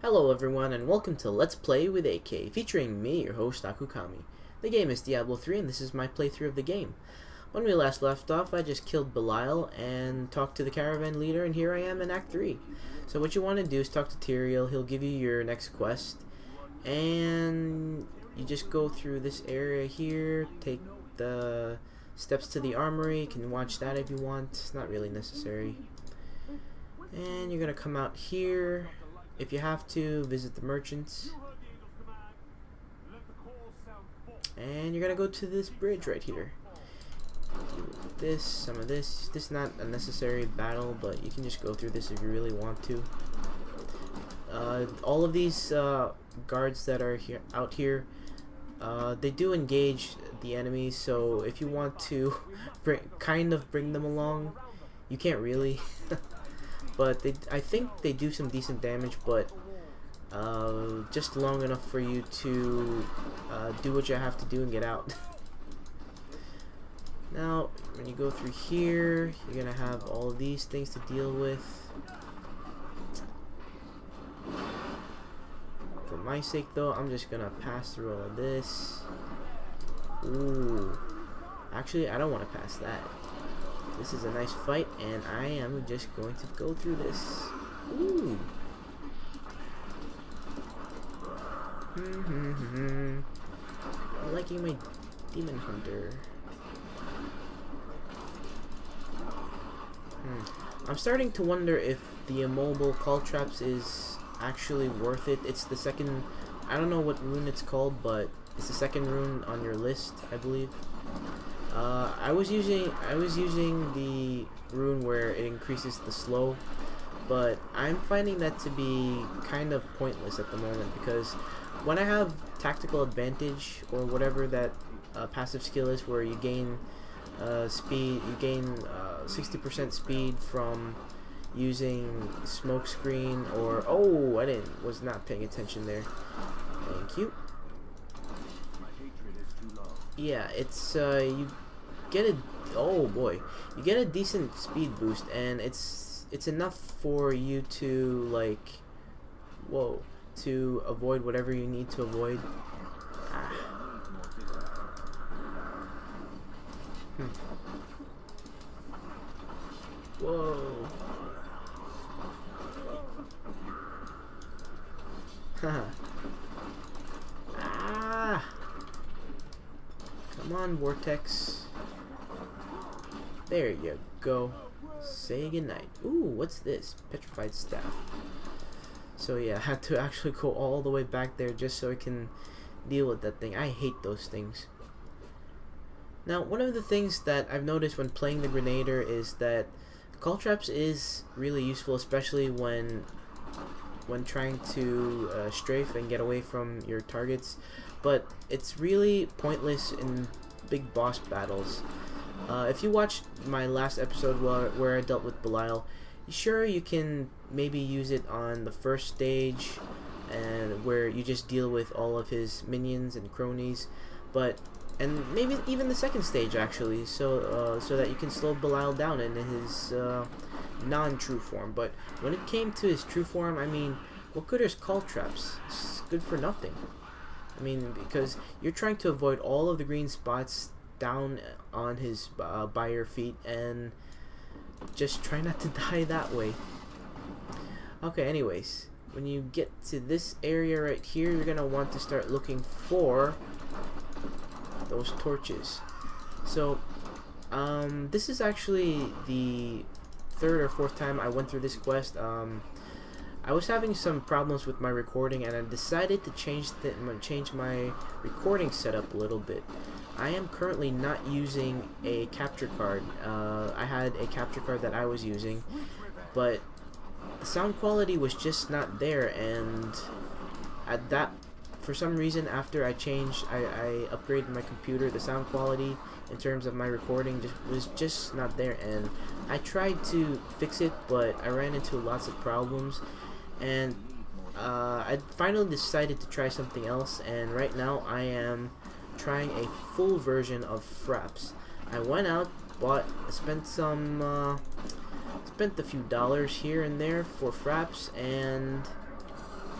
Hello everyone and welcome to Let's Play with AK, featuring me, your host Akukami. The game is Diablo 3 and this is my playthrough of the game. When we last left off, I just killed Belial and talked to the caravan leader, and here I am in Act 3. So what you want to do is talk to Tyrael. He'll give you your next quest, and you just go through this area here, take the steps to the armory. You can watch that if you want, it's not really necessary. And you're gonna come out here. If you have to, visit the merchants. And you're gonna go to this bridge right here. Deal with this, some of this. This is not a necessary battle, but you can just go through this if you really want to. All of these guards that are here, out here, they do engage the enemies, so if you want to kind of bring them along, you can't really. But I think they do some decent damage, but just long enough for you to do what you have to do and get out. Now, when you go through here, you're gonna have all of these things to deal with. For my sake, though, I'm just gonna pass through all of this. Ooh, actually, I don't want to pass that. This is a nice fight, and I am just going to go through this. Ooh. I'm liking my demon hunter. I'm starting to wonder if the immobile call traps is actually worth it. It's the second, I don't know what rune it's called, but it's the second rune on your list, I believe. I was using the rune where it increases the slow, but I'm finding that to be kind of pointless at the moment, because when I have tactical advantage, or whatever that passive skill is, where you gain speed, you gain 60% speed from using smoke screen, or was not paying attention there. Thank you. Yeah, it's you get a you get a decent speed boost, and it's enough for you to to avoid whatever you need to avoid. Whoa. Come on, Vortex. There you go. Say goodnight. Ooh, what's this? Petrified staff. So yeah, I had to actually go all the way back there just so I can deal with that thing. I hate those things. Now, one of the things that I've noticed when playing the Grenader is that call traps is really useful, especially when trying to strafe and get away from your targets, but it's really pointless in big boss battles. If you watched my last episode where I dealt with Belial, sure, you can maybe use it on the first stage, and where you just deal with all of his minions and cronies, and maybe even the second stage actually, so that you can slow Belial down in his non-true form. But when it came to his true form, I mean, what good is call traps? It's good for nothing. I mean, because you're trying to avoid all of the green spots down on his by your feet, and just try not to die that way. Okay, anyways, when you get to this area right here, you're gonna want to start looking for those torches. So this is actually the third or fourth time I went through this quest. I was having some problems with my recording, and I decided to change my recording setup a little bit. I am currently not using a capture card. I had a capture card that I was using, but the sound quality was just not there, and for some reason, after I upgraded my computer, the sound quality in terms of my recording was just not there, and I tried to fix it, but I ran into lots of problems, and I finally decided to try something else, and right now I am trying a full version of Fraps. I went out, spent a few dollars here and there for Fraps, and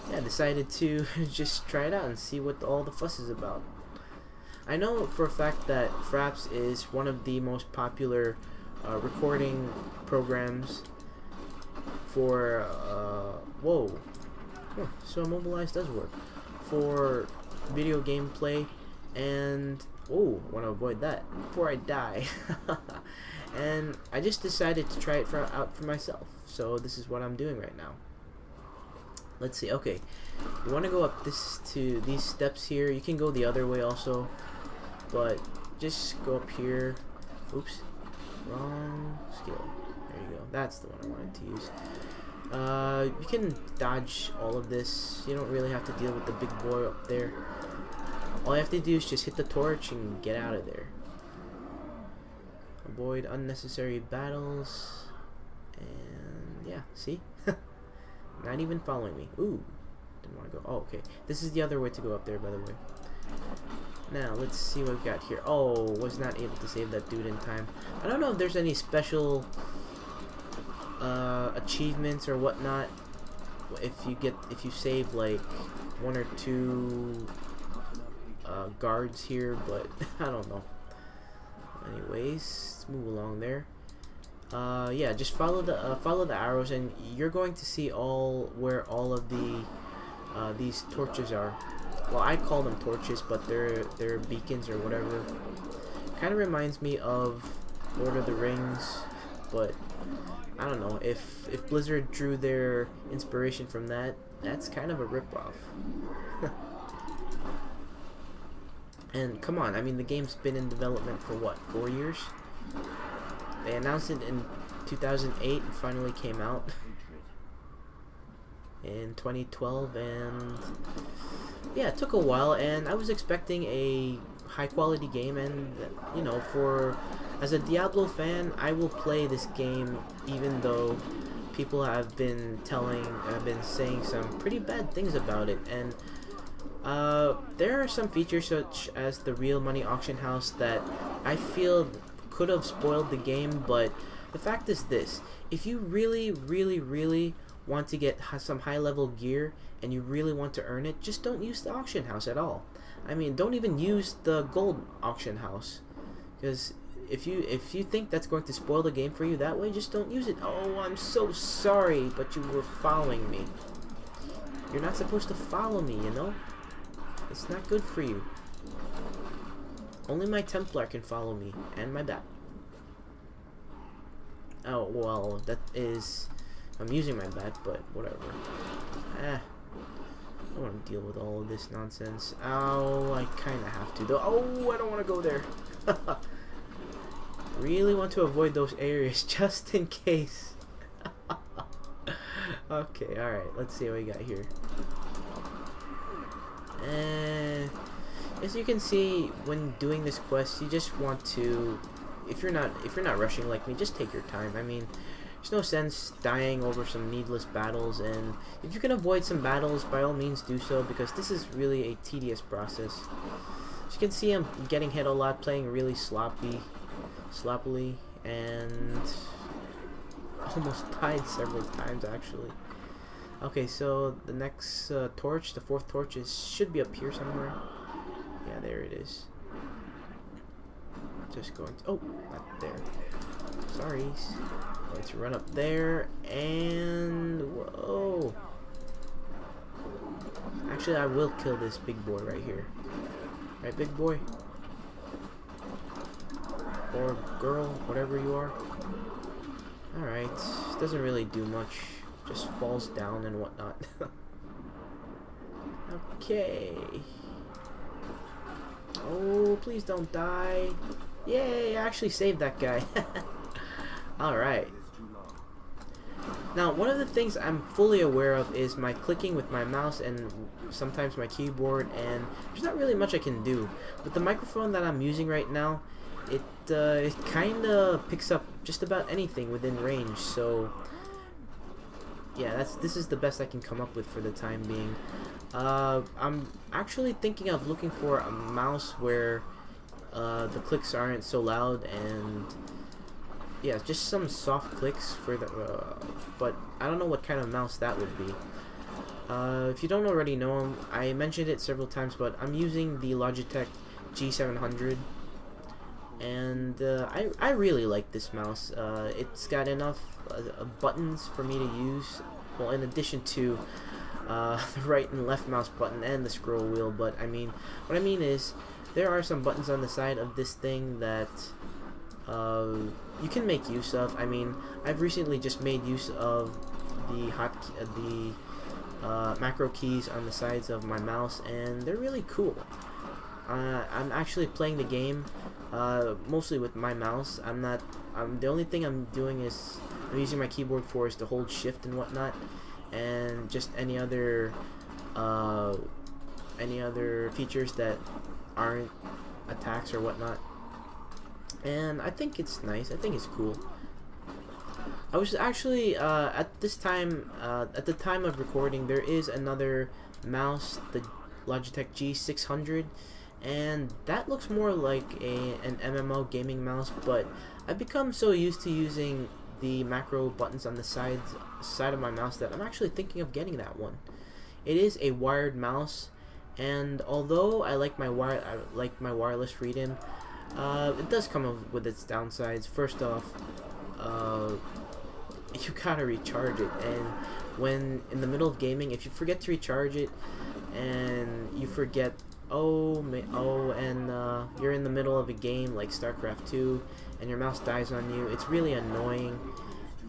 yeah, I decided to just try it out and see what all the fuss is about. I know for a fact that Fraps is one of the most popular recording programs for whoa. Huh, so Immobilize does work for video gameplay, and oh, I want to avoid that before I die. And I just decided to try it out for myself, so this is what I'm doing right now. Let's see. Okay, you want to go up to these steps here. You can go the other way also, but just go up here. Oops, wrong skill. There you go. That's the one I wanted to use. You can dodge all of this. You don't really have to deal with the big boy up there. All you have to do is just hit the torch and get out of there. Avoid unnecessary battles. And yeah, see? Not even following me. Ooh, didn't want to go. Oh, okay. This is the other way to go up there, by the way. Now, let's see what we've got here. Oh, was not able to save that dude in time. I don't know if there's any special achievements or whatnot if you save like 1 or 2 guards here, but I don't know. Anyways, let's move along there. Yeah, just follow the arrows, and you're going to see where all of the these torches are. Well, I call them torches, but they're beacons or whatever. Kind of reminds me of Lord of the Rings, but I don't know if Blizzard drew their inspiration from that. That's kind of a ripoff. And come on, I mean, the game's been in development for what, 4 years? They announced it in 2008 and finally came out in 2012, and yeah, it took a while, and I was expecting a high quality game, and you know, as a Diablo fan, I will play this game even though people have been saying some pretty bad things about it. And there are some features such as the real money auction house that I feel could have spoiled the game, but the fact is this: if you really want to get some high level gear and you really want to earn it, just don't use the auction house at all. I mean, don't even use the gold auction house, because if you think that's going to spoil the game for you that way, just don't use it. Oh, I'm so sorry, but you were following me. You're not supposed to follow me, you know? It's not good for you. Only my Templar can follow me, and my bat. Oh, well, that is... I'm using my bat, but whatever. I don't want to deal with all of this nonsense. Oh, I kind of have to, though. Oh, I don't want to go there. Really want to avoid those areas, just in case. Okay, alright, let's see what we got here. As you can see, when doing this quest, you just want to, if you're not rushing like me, just take your time. I mean, there's no sense dying over some needless battles, and if you can avoid some battles, by all means do so, because this is really a tedious process. As you can see, I'm getting hit a lot, playing really sloppily, and almost died several times actually. Okay, so the next torch, the 4th torch, should be up here somewhere. Yeah, there it is. Just going to, oh, not there. Sorry. Going to run up there, and whoa. Actually, I will kill this big boy right here. Right, big boy? Or girl, whatever you are. Alright, doesn't really do much. Just falls down and whatnot. Okay. Oh, please don't die. Yay, I actually saved that guy. Alright. Now, one of the things I'm fully aware of is my clicking with my mouse and sometimes my keyboard, and there's not really much I can do. But the microphone that I'm using right now, it kind of picks up just about anything within range, so yeah, this is the best I can come up with for the time being. I'm actually thinking of looking for a mouse where the clicks aren't so loud, and yeah, just some soft clicks for the but I don't know what kind of mouse that would be. If you don't already know him, I mentioned it several times, but I'm using the Logitech G700, and I really like this mouse. It's got enough buttons for me to use, well, in addition to the right and left mouse button and the scroll wheel. But I mean, what I mean is, there are some buttons on the side of this thing that you can make use of. I mean, I've recently just made use of the macro keys on the sides of my mouse, and they're really cool. I'm actually playing the game mostly with my mouse. The only thing I'm doing is I'm using my keyboard for is to hold shift and whatnot, and just any other features that aren't attacks or whatnot. And I think it's nice. I think it's cool. I was actually at the time of recording, there is another mouse, the Logitech G600, and that looks more like an MMO gaming mouse. But I've become so used to using the macro buttons on the side of my mouse that I'm actually thinking of getting that one. It is a wired mouse, and although I like my wireless freedom, it does come with its downsides. First off, you gotta recharge it, and when in the middle of gaming, if you forget to recharge it and you forget, and you're in the middle of a game like StarCraft 2 and your mouse dies on you, it's really annoying.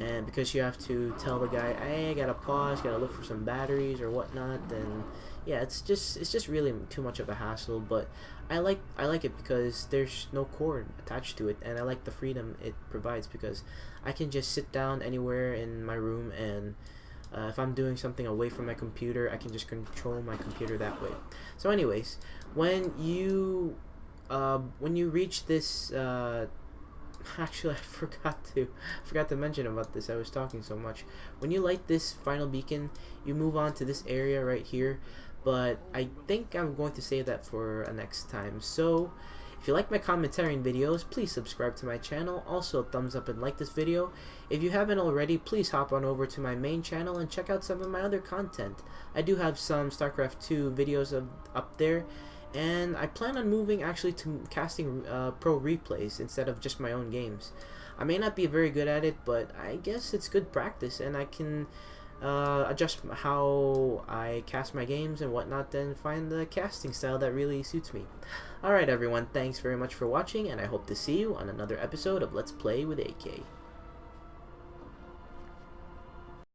And because you have to tell the guy, hey, I gotta pause, gotta look for some batteries or whatnot, then yeah, it's just really too much of a hassle. But I like it because there's no cord attached to it, and I like the freedom it provides because I can just sit down anywhere in my room, and if I'm doing something away from my computer, I can just control my computer that way. So anyways, when you reach this actually, I forgot to mention about this. I was talking so much. When you light this final beacon, you move on to this area right here, but I think I'm going to save that for a next time. So if you like my commentary and videos, please subscribe to my channel. Also, thumbs up and like this video. If you haven't already, please hop on over to my main channel and check out some of my other content. I do have some StarCraft 2 videos up there, and I plan on moving actually to casting pro replays instead of just my own games. I may not be very good at it, but I guess it's good practice, and I can adjust how I cast my games and whatnot, then find the casting style that really suits me. Alright everyone, thanks very much for watching, and I hope to see you on another episode of Let's Play with AK.